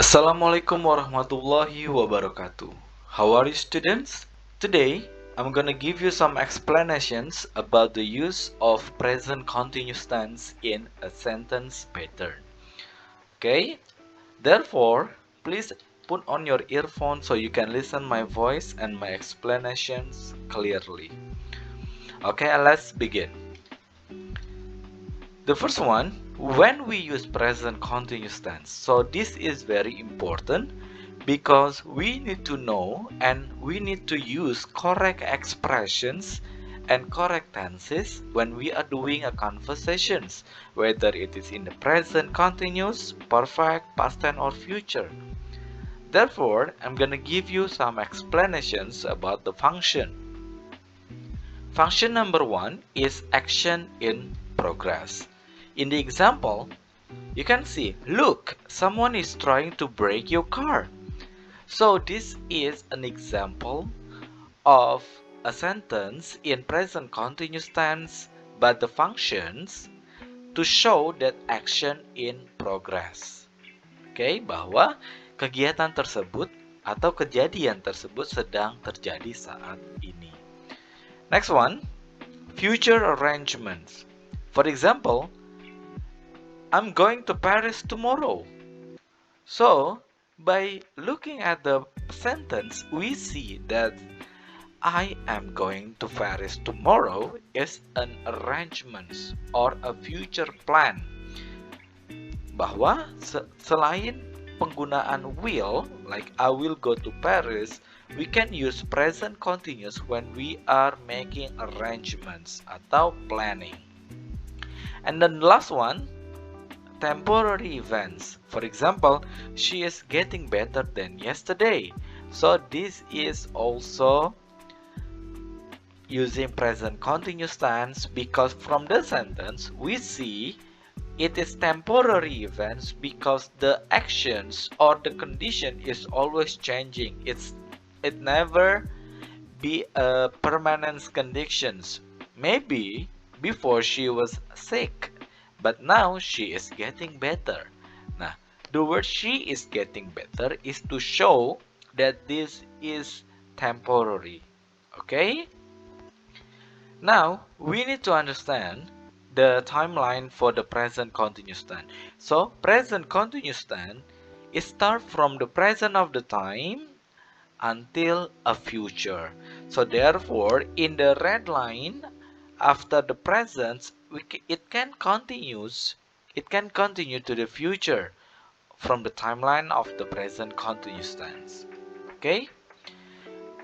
Assalamualaikum warahmatullahi wabarakatuh. How are you, students? Today, I'm gonna give you some explanations about the use of present continuous tense in a sentence pattern. Okay? Therefore, please put on your earphones so you can listen my voice and my explanations clearly. Okay, let's begin. The first one, when we use present continuous tense. So this is very important because we need to know and we need to use correct expressions and correct tenses when we are doing a conversations, whether it is in the present continuous, perfect, past tense or future. Therefore, I'm gonna give you some explanations about the function. Function number one is action in progress. In the example, you can see, look, someone is trying to break your car. So this is an example of a sentence in present continuous tense, but the functions to show that action in progress. Oke, bahwa kegiatan tersebut atau kejadian tersebut sedang terjadi saat ini. Next one, future arrangements. For example, I'm going to Paris tomorrow. So, by looking at the sentence, we see that I am going to Paris tomorrow is an arrangement or a future plan. Bahwa selain penggunaan will, like I will go to Paris, we can use present continuous when we are making arrangements atau planning. And then the last one, temporary events. For example, she is getting better than yesterday. So this is also using present continuous tense because from the sentence we see it is temporary events because the actions or the condition is always changing. It never be a permanent conditions. Maybe before she was sick, but now she is getting better. Nah, the word she is getting better is to show that this is temporary. Okay? Now, we need to understand the timeline for the present continuous tense. So, present continuous tense is start from the present of the time until a future. So, therefore, in the red line, after the present, it can continue to the future from the timeline of the present continuous tense. Okay?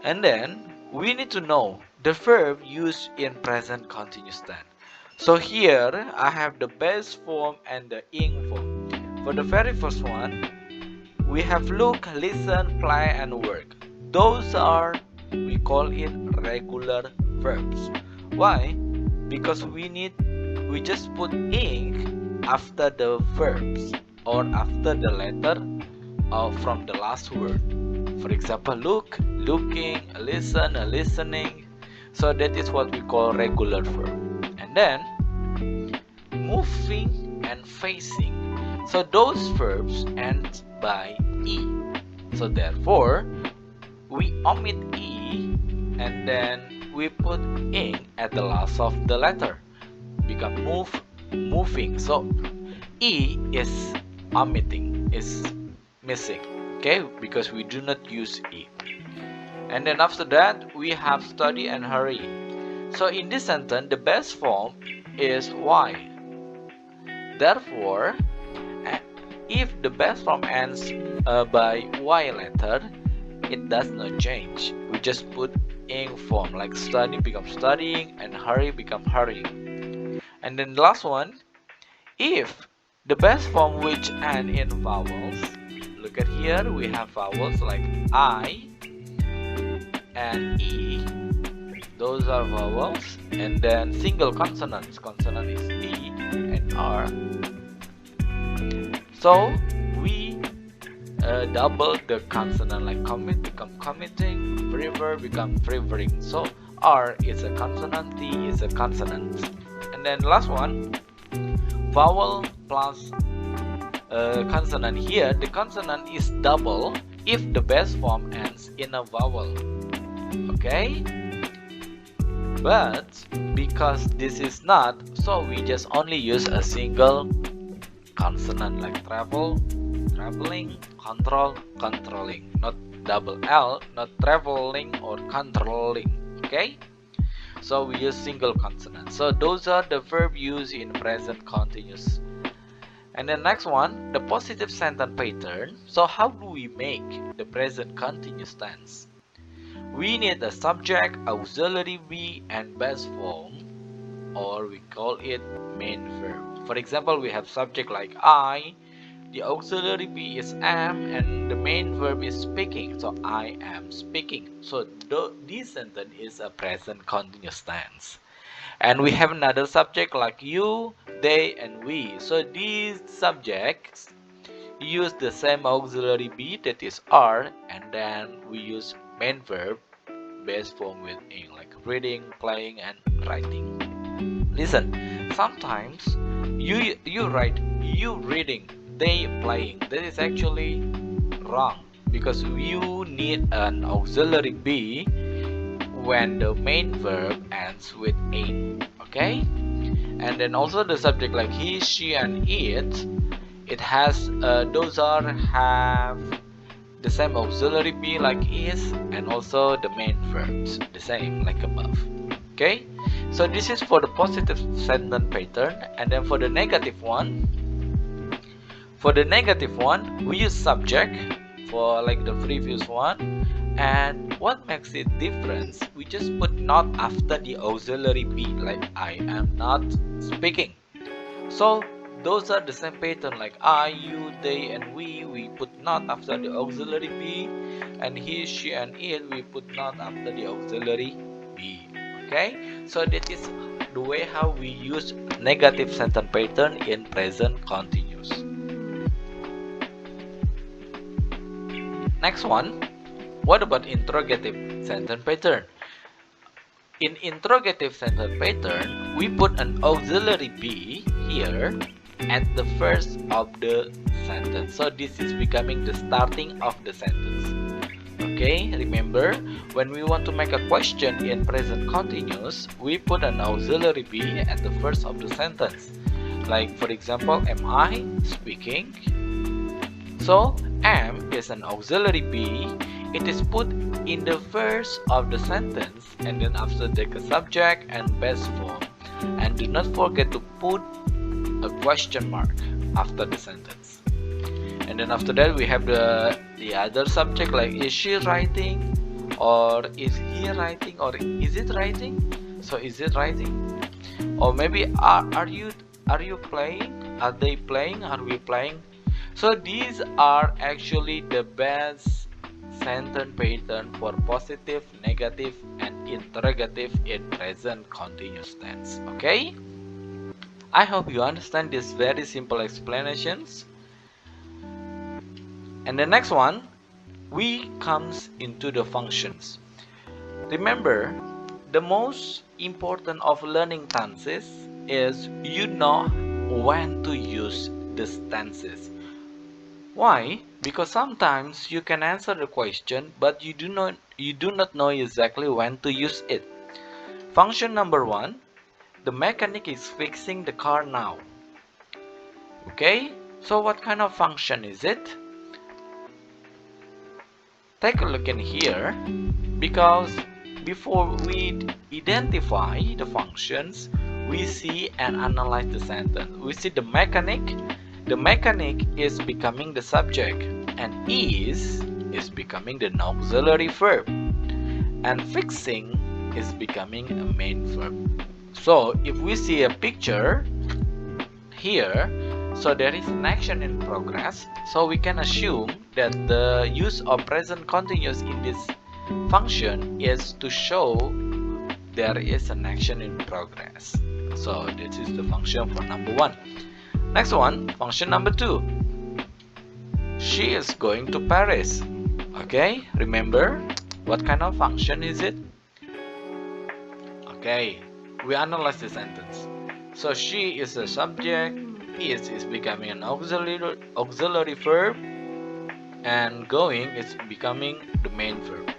And then we need to know the verb used in present continuous tense. So here I have the base form and the ing form. For the very first one, we have look, listen, play and work. Those are, we call it regular verbs. Why? Because we just put ing after the verbs or after the letter from the last word. For example, look, looking, listen, listening. So that is what we call regular verb. And then moving and facing. So those verbs end by e. So therefore, we omit e and then we put ing at the last of the letter. Become moving. So e is omitting, is missing. Okay, because we do not use e. And then after that, we have study and hurry. So in this sentence, the best form is y. Therefore, if the best form ends by y letter, it does not change. We just put ing form, like study becomes studying and hurry becomes hurrying. And then the last one, if the best form which end in vowels, look at here, we have vowels like I and E. Those are vowels. And then single consonants. Consonant is E and R. So we double the consonant, like commit become committing, prefer become preferring. So R is a consonant, T is a consonant. And then last one, vowel plus consonant here, the consonant is double if the base form ends in a vowel. Okay? But because this is not, so we just only use a single consonant like travel, traveling, control, controlling. Not double L, not traveling or controlling. Okay? So we use single consonant. So those are the verb used in present continuous. And the next one, the positive sentence pattern. So how do we make the present continuous tense? We need a subject, auxiliary be, and base form, or we call it main verb. For example, we have subject like I, the auxiliary be is am, and the main verb is speaking. So I am speaking. So this sentence is a present continuous tense. And we have another subject like you, they, and we. So these subjects use the same auxiliary be, that is are, and then we use main verb base form with ing, like reading, playing, and writing. Listen, sometimes you write you reading, they playing. That is actually wrong because you need an auxiliary be when the main verb ends with ing. Okay? And then also the subject like he, she, and it has those are have the same auxiliary be like is, and also the main verbs the same like above. Okay, so this is for the positive sentence pattern. And then for the negative one, we use subject for like the previous one. And what makes it different, we just put not after the auxiliary be, like I am not speaking. So those are the same pattern like I, you, they, and we put not after the auxiliary be, and he, she, and it, we put not after the auxiliary be. Okay, so that is the way how we use negative sentence pattern in present continuous. Next one, what about interrogative sentence pattern? In interrogative sentence pattern, we put an auxiliary be here at the first of the sentence. So this is becoming the starting of the sentence. Okay, remember when we want to make a question in present continuous, we put an auxiliary be at the first of the sentence. Like for example, am I speaking? So am is an auxiliary be. It is put in the first of the sentence, and then after take a subject and base form. And do not forget to put a question mark after the sentence. And then after that we have the other subject like is she writing, or is he writing, or is it writing? So is it writing? Or maybe are you playing? Are they playing? Are we playing? So these are actually the best sentence pattern for positive, negative, and interrogative in present continuous tense. Okay? I hope you understand these very simple explanations. And the next one, we comes into the functions. Remember, the most important of learning tenses is you know when to use these tenses. Why? Because sometimes you can answer the question, but you do not know exactly when to use it. Function number 1, the mechanic is fixing the car now. Okay, so what kind of function is it? Take a look in here, because before we identify the functions, we see and analyze the sentence. We see the mechanic is becoming the subject, and is becoming the auxiliary verb, and fixing is becoming a main verb. So if we see a picture here, so there is an action in progress, so we can assume that the use of present continuous in this function is to show there is an action in progress. So this is the function for number 1. Next one, function number 2. She is going to Paris. Okay, remember what kind of function is it? Okay, we analyze the sentence. So she is the subject, is becoming an auxiliary verb, and going is becoming the main verb.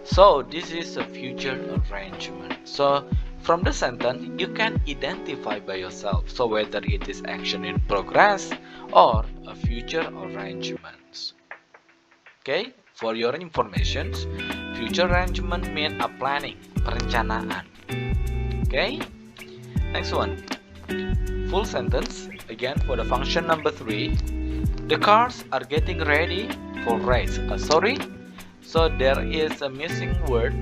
So this is a future arrangement. So from the sentence you can identify by yourself, so whether it is action in progress or a future arrangement. Okay, for your information, future arrangement mean a planning, perencanaan. Okay, next one, full sentence again for the function number 3. The cars are getting ready for race. Sorry, so there is a missing word,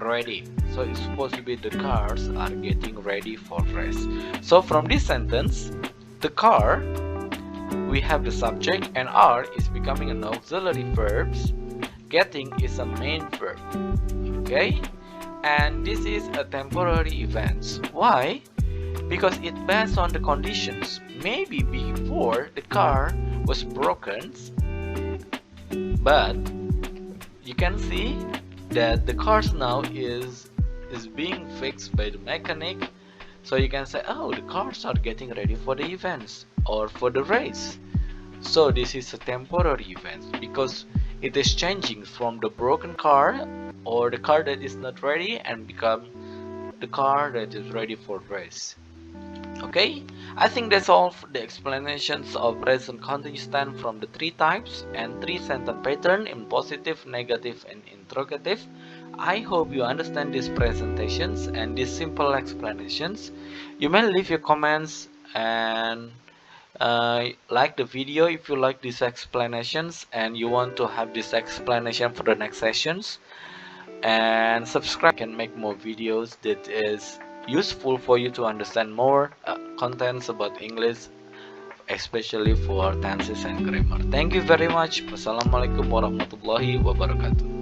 ready. So it's supposed to be the cars are getting ready for race. So from this sentence, the car, we have the subject and are is becoming an auxiliary verb. Getting is a main verb. Okay, and this is a temporary event. Why? Because it based on the conditions. Maybe before the car was broken, but you can see that the cars now is being fixed by the mechanic. So you can say, oh, the cars are getting ready for the events or for the race. So this is a temporary event because it is changing from the broken car or the car that is not ready and become the car that is ready for race. Okay, I think that's all for the explanations of present continuous tense from the 3 types and 3 sentence pattern in positive, negative, and interrogative. I hope you understand these presentations and these simple explanations. You may leave your comments and like the video if you like these explanations and you want to have this explanation for the next sessions, and subscribe and make more videos that is useful for you to understand more contents about English, especially for tenses and grammar. Thank you very much. Wassalamualaikum warahmatullahi wabarakatuh.